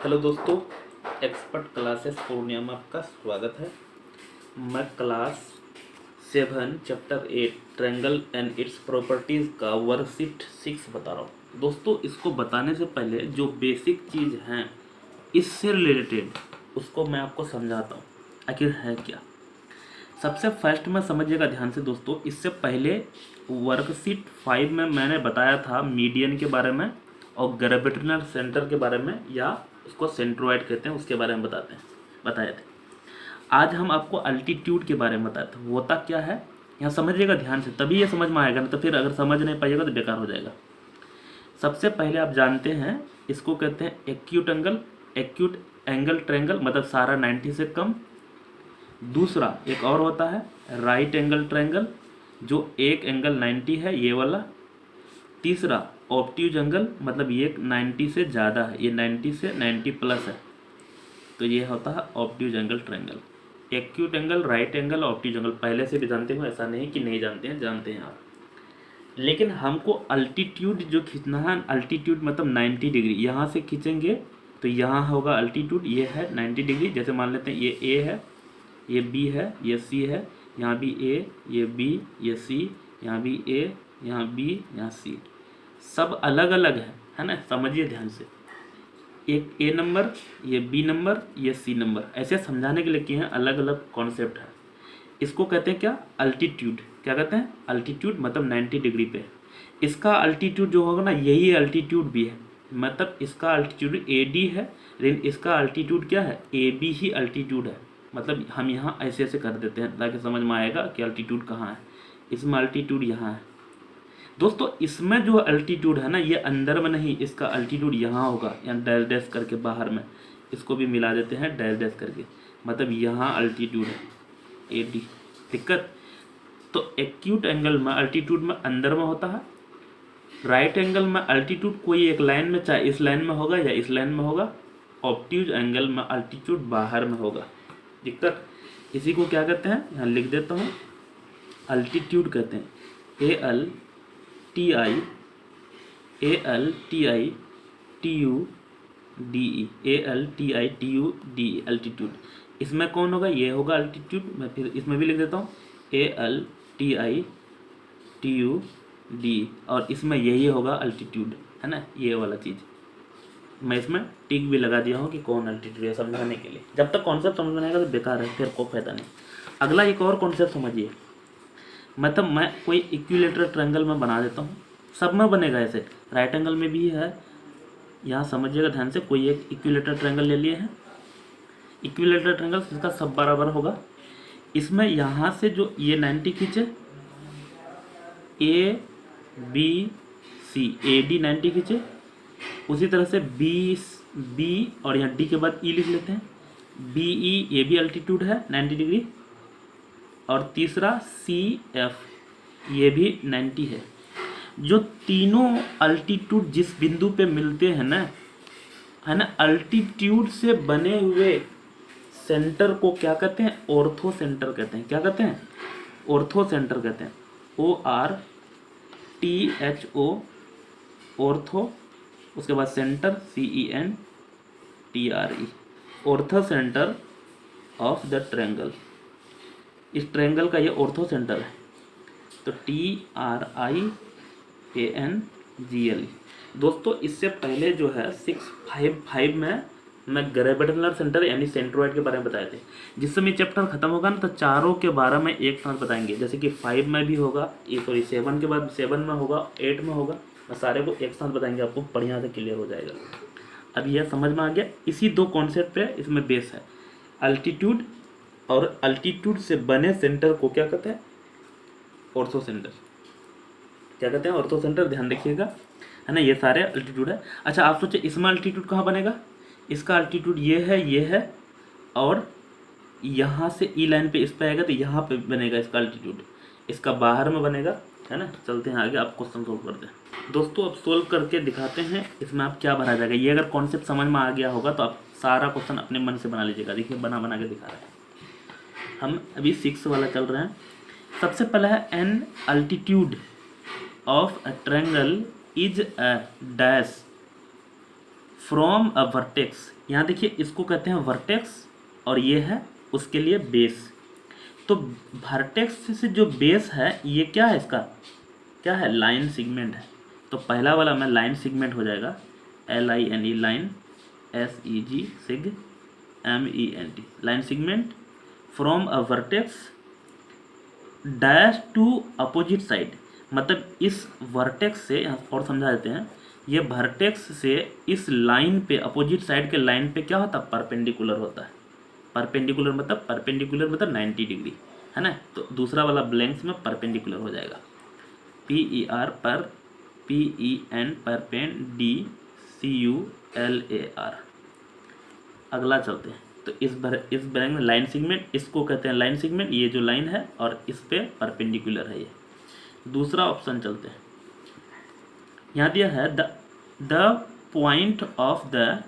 Hello दोस्तों, expert classes Purnia में आपका स्वागत है। मैं class 7 chapter 8 triangle and it's properties का वर्कशीट 6 बता रहा हूँ। दोस्तों, इसको बताने से पहले जो बेसिक चीज़ हैं इससे रिलेटेड उसको मैं आपको समझाता हूँ आखिर है क्या। सबसे फर्स्ट में समझिएगा ध्यान से दोस्तों, इससे पहले वर्कशीट 5 में मैंने बताया था मीडियन के बारे में और ग्रेविटेशनल सेंटर के बारे में, या उसको सेंट्रोइड कहते हैं, उसके बारे में बताए थे। आज हम आपको अल्टीट्यूड के बारे में बताए थे। होता क्या है यहाँ समझिएगा ध्यान से, तभी ये समझ में आएगा, नहीं तो फिर अगर समझ नहीं पाइएगा तो बेकार हो जाएगा। सबसे पहले आप जानते हैं इसको कहते हैं एक्यूट एंगल ट्रायंगल, मतलब सारा 90 से कम। दूसरा एक और होता है राइट एंगल ट्रायंगल, जो एक एंगल 90 है, ये वाला। तीसरा ऑब्ट्यूज एंगल, मतलब ये 90 से ज़्यादा है, ये 90 से 90 प्लस है, तो ये होता है obtuse angle triangle. Acute angle, right angle, obtuse angle पहले से भी जानते हो, ऐसा नहीं कि नहीं जानते हैं, जानते हैं आप। लेकिन हमको अल्टीट्यूड जो खींचना है, अल्टीट्यूड मतलब 90 डिग्री, यहाँ से खींचेंगे तो यहाँ होगा अल्टीट्यूड, ये है 90 डिग्री। जैसे मान लेते हैं ये ए है, ये बी है, ये सी है, यहाँ भी ए, ये बी, ये सी, यहाँ भी ए, यहाँ बी, यहाँ सी, सब अलग अलग है ना। समझिए ध्यान से, एक ए नंबर, ये बी नंबर, ये सी नंबर, ऐसे समझाने के लिए किए हैं, अलग अलग कॉन्सेप्ट है। इसको कहते हैं क्या, अल्टीट्यूड। क्या कहते हैं, अल्टीट्यूड, मतलब 90 डिग्री पे। इसका अल्टीट्यूड जो होगा ना, यही अल्टीट्यूड भी है, मतलब इसका अल्टीट्यूड ए डी है, लेकिन इसका अल्टीट्यूड क्या है, ए बी ही अल्टीट्यूड है। मतलब हम यहाँ ऐसे ऐसे कर देते हैं ताकि समझ में आएगा कि अल्टीट्यूड कहाँ है। इसमें अल्टीट्यूड यहाँ है दोस्तों। इसमें जो अल्टीट्यूड है ना, ये अंदर में नहीं, इसका अल्टीट्यूड यहाँ होगा, यहाँ डैश डैश करके बाहर में, इसको भी मिला देते हैं डैश डैश करके, मतलब यहाँ अल्टीट्यूड है ए डी। दिक्कत तो एक्यूट एंगल में अल्टीट्यूड में अंदर में होता है, राइट एंगल में अल्टीट्यूड कोई एक लाइन में, चाहे इस लाइन में होगा या इस लाइन में होगा। ऑब्ट्यूज एंगल में अल्टीट्यूड बाहर में होगा। दिक्कत इसी को क्या कहते हैं, यहाँ लिख देता हूँ, अल्टीट्यूड कहते हैं। A L T I T U D E, A L T I T U D E, altitude. इसमें कौन होगा, ये होगा अल्टीट्यूड। मैं फिर इसमें भी लिख देता हूँ A L T I T U D, और इसमें यही होगा अल्टीट्यूड, है ना, ये वाला चीज़। मैं इसमें टिक भी लगा दिया हूँ कि कौन अल्टीट्यूड है, समझाने के लिए। जब तक कॉन्सेप्ट समझ में आएगा तो बेकार है, फिर कोई फायदा नहीं। अगला एक और कॉन्सेप्ट समझिए, मतलब मैं कोई इक्विलेटरल ट्रायंगल में बना देता हूँ, सब में बनेगा ऐसे, राइट एंगल में भी है। यहाँ समझिएगा ध्यान से, कोई एक इक्विलेटरल ट्रायंगल ले लिए हैं, इक्विलेटरल ट्रायंगल इसका सब बराबर होगा। इसमें यहाँ से जो ये 90 खींचे, A B C, A D 90 खींचे, उसी तरह से बी और यहाँ डी के बाद ई लिख लेते हैं, बी ई, ये भी अल्टीट्यूड है 90 डिग्री। और तीसरा सी एफ, ये भी 90 है। जो तीनों अल्टीट्यूड जिस बिंदु पे मिलते हैं ना, है ना, अल्टीट्यूड से बने हुए सेंटर को क्या कहते हैं, ऑर्थो सेंटर कहते हैं। क्या कहते हैं, ऑर्थो सेंटर कहते हैं। O R T H O, ortho, उसके बाद centre C E N T R E, orthocentre of the triangle. इस ट्रायंगल का ये ऑर्थो सेंटर है, तो T R I A N G L. दोस्तों, इससे पहले जो है 6.5 में मैं ग्रेविटेशनल सेंटर यानी सेंट्रोइड के बारे में बताए थे। जिस समय चैप्टर खत्म होगा ना, तो चारों के बारे में एक साथ बताएंगे, जैसे कि 5 में भी होगा, ये सॉरी 7 के बाद 7 में होगा, 8 में होगा, मैं सारे को एक साथ बताएंगे, आपको बढ़िया से क्लियर हो जाएगा। अब यह समझ में आ गया, इसी दो कॉन्सेप्ट पे इसमें बेस है। अल्टीट्यूड और अल्टीट्यूड से बने सेंटर को क्या कहते हैं, ऑर्थो सेंटर। क्या कहते हैं, ऑर्थो सेंटर, ध्यान रखिएगा, है ना। ये सारे अल्टीट्यूड है। अच्छा, आप सोचिए इसमें अल्टीट्यूड कहाँ बनेगा, इसका अल्टीट्यूड ये है, और यहाँ से ई लाइन पे इस पे आएगा तो यहाँ पे बनेगा इसका अल्टीट्यूड, इसका बाहर में बनेगा, है ना। चलते हैं आगे, आप क्वेश्चन सोल्व करते हैं। दोस्तों, अब सोल्व करके दिखाते हैं इसमें आप क्या भरा जाएगा। ये अगर कॉन्सेप्ट समझ में आ गया होगा तो आप सारा क्वेश्चन अपने मन से बना लीजिएगा। देखिए बना के दिखा रहे हैं हम, अभी 6 वाला चल रहे हैं। सबसे पहला है an altitude of a triangle is a dash from a vertex, यहाँ देखिए इसको कहते हैं वर्टेक्स और ये है उसके लिए बेस। तो वर्टेक्स से जो बेस है ये क्या है, इसका क्या है, लाइन सेगमेंट है। तो पहला वाला में लाइन सेगमेंट हो जाएगा, LINE line, SEG seg MENT line segment from a vertex dash to opposite side. मतलब इस वर्टेक्स से, यहाँ और समझा देते हैं, ये वर्टेक्स से इस लाइन पे अपोजिट साइड के लाइन पे क्या होता है, परपेंडिकुलर होता है। परपेंडिकुलर मतलब 90 डिग्री, है ना। तो दूसरा वाला ब्लैंक्स में परपेंडिकुलर हो जाएगा, PER पर PEN पर पेन DCULAR। अगला चलते हैं। तो इस ब्लैंक में लाइन सेगमेंट, इसको कहते हैं लाइन सेगमेंट, ये जो लाइन है और इस पे परपेंडिकुलर है ये। दूसरा ऑप्शन चलते हैं, यहाँ दिया है the point of the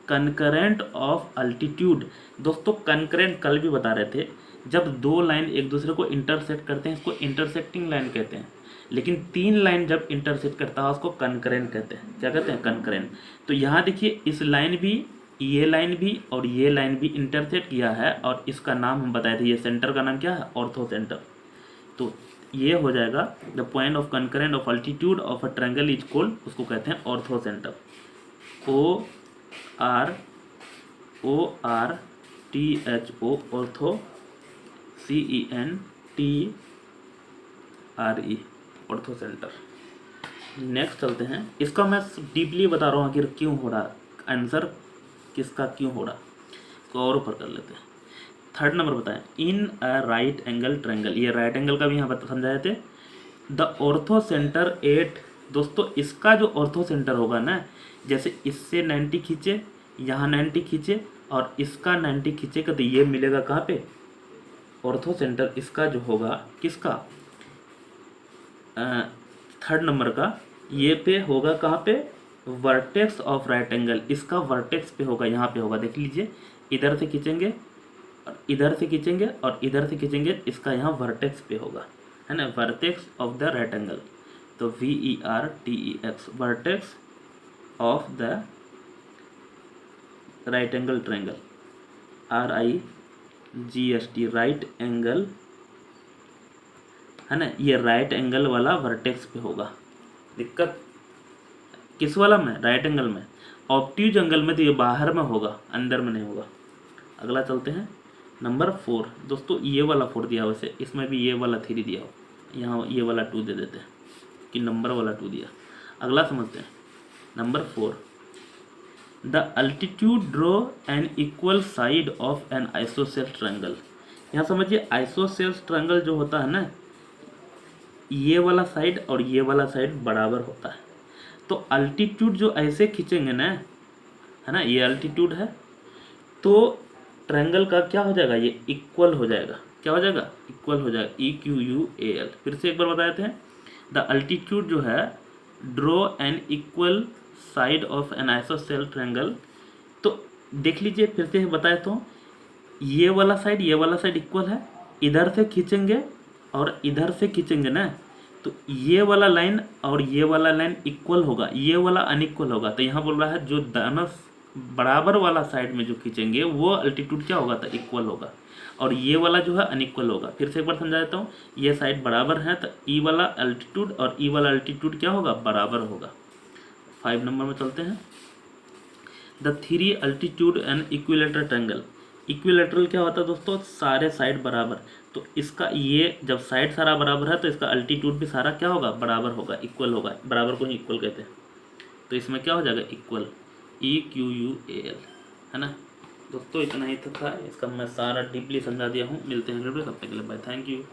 concurrent of altitude. दोस्तों कंकरेंट कल भी बता रहे थे, जब दो लाइन एक दूसरे को इंटरसेक्ट करते हैं इसको इंटरसेक्टिंग लाइन कहते हैं, लेकिन तीन लाइन जब इंटरसेक्ट करता है उसको कंकरेंट कहते हैं। क्या कहते हैं, कंकरेंट। तो यहाँ देखिए इस लाइन भी, ये लाइन भी और ये लाइन भी इंटरसेक्ट किया है और इसका नाम हम बताए थे, ये सेंटर का नाम क्या है, ऑर्थो सेंटर। तो ये हो जाएगा the point of concurrent of altitude of a triangle is called, उसको कहते हैं ortho centre. ORTHO ortho, CENTRE ortho centre. Next चलते हैं, इसका मैं डीपली बता रहा हूँ कि क्यों हो रहा, आंसर किसका क्यों हो रहा, इसको और ऊपर कर लेते हैं। थर्ड नंबर बताएं, इन अ राइट एंगल ट्रायंगल, ये राइट एंगल का भी यहाँ पर समझाए थे। द ऑर्थो सेंटर एट, दोस्तों इसका जो ऑर्थो सेंटर होगा ना, जैसे इससे 90 खींचे, यहाँ 90 खींचे और इसका 90 खींचेगा तो ये मिलेगा कहाँ पे, ऑर्थो सेंटर इसका जो होगा किसका, थर्ड नंबर का, ये पे होगा कहाँ पे, वर्टेक्स ऑफ राइट एंगल, इसका वर्टेक्स पे होगा, यहाँ पे होगा। देख लीजिए इधर से खींचेंगे और इधर से खींचेंगे और इधर से खींचेंगे, इसका यहाँ वर्टेक्स पे होगा, है ना, vertex of the right angle. तो VERTEX vertex of the right angle triangle, RIGST right angle, है ना, ये राइट एंगल वाला वर्टेक्स पे होगा। दिक्कत किस वाला में, राइट एंगल में। ऑब्ट्यूज एंगल में तो ये बाहर में होगा, अंदर में नहीं होगा। अगला चलते हैं, नंबर 4। दोस्तों ये वाला 4 दिया, वैसे इसमें भी ये वाला 3 दिया हो, यहाँ ये वाला 2 दे देते हैं कि नंबर वाला 2 दिया। अगला समझते हैं, number 4, the altitude draw an equal side of N isosceles triangle. यहाँ समझिए आइसोसेल्स ट्रायंगल जो होता है ना, ये वाला साइड और ये वाला साइड बराबर होता है। तो अल्टीट्यूड जो ऐसे खींचेंगे ना, है ना, ये अल्टीट्यूड है, तो ट्रायंगल का क्या हो जाएगा, ये इक्वल हो जाएगा। क्या हो जाएगा, इक्वल हो जाएगा, EQUAL। फिर से एक बार बता देते हैं, द अल्टीट्यूड जो है draw an equal side of an isosceles triangle. तो देख लीजिए फिर से बताए तो ये वाला साइड इक्वल है, इधर से खींचेंगे और इधर से खींचेंगे ना, तो ये वाला लाइन और ये वाला लाइन इक्वल होगा, ये वाला अनइक्वल होगा। तो यहाँ बोल रहा है जो दोनों बराबर वाला साइड में जो खींचेंगे वो अल्टीट्यूड क्या होगा, तो इक्वल होगा, और ये वाला जो है अनइक्वल होगा। फिर से एक बार समझा देता हूँ, ये साइड बराबर है तो ई वाला अल्टीट्यूड और ई वाला अल्टीट्यूड क्या होगा, बराबर होगा। 5 नंबर में चलते हैं, the 3 altitude and equilateral triangle. Equilateral क्या होता है दोस्तों, सारे साइड बराबर। तो इसका ये जब साइड सारा बराबर है तो इसका अल्टीट्यूड भी सारा क्या होगा, बराबर होगा, इक्वल होगा। बराबर को ही इक्वल कहते हैं। तो इसमें क्या हो जाएगा, इक्वल, EQUAL, है ना। दोस्तों इतना ही था, इसका मैं सारा डीपली समझा दिया हूँ। मिलते हैं अगले वीडियो, तब तक के लिए बाय, थैंक यू।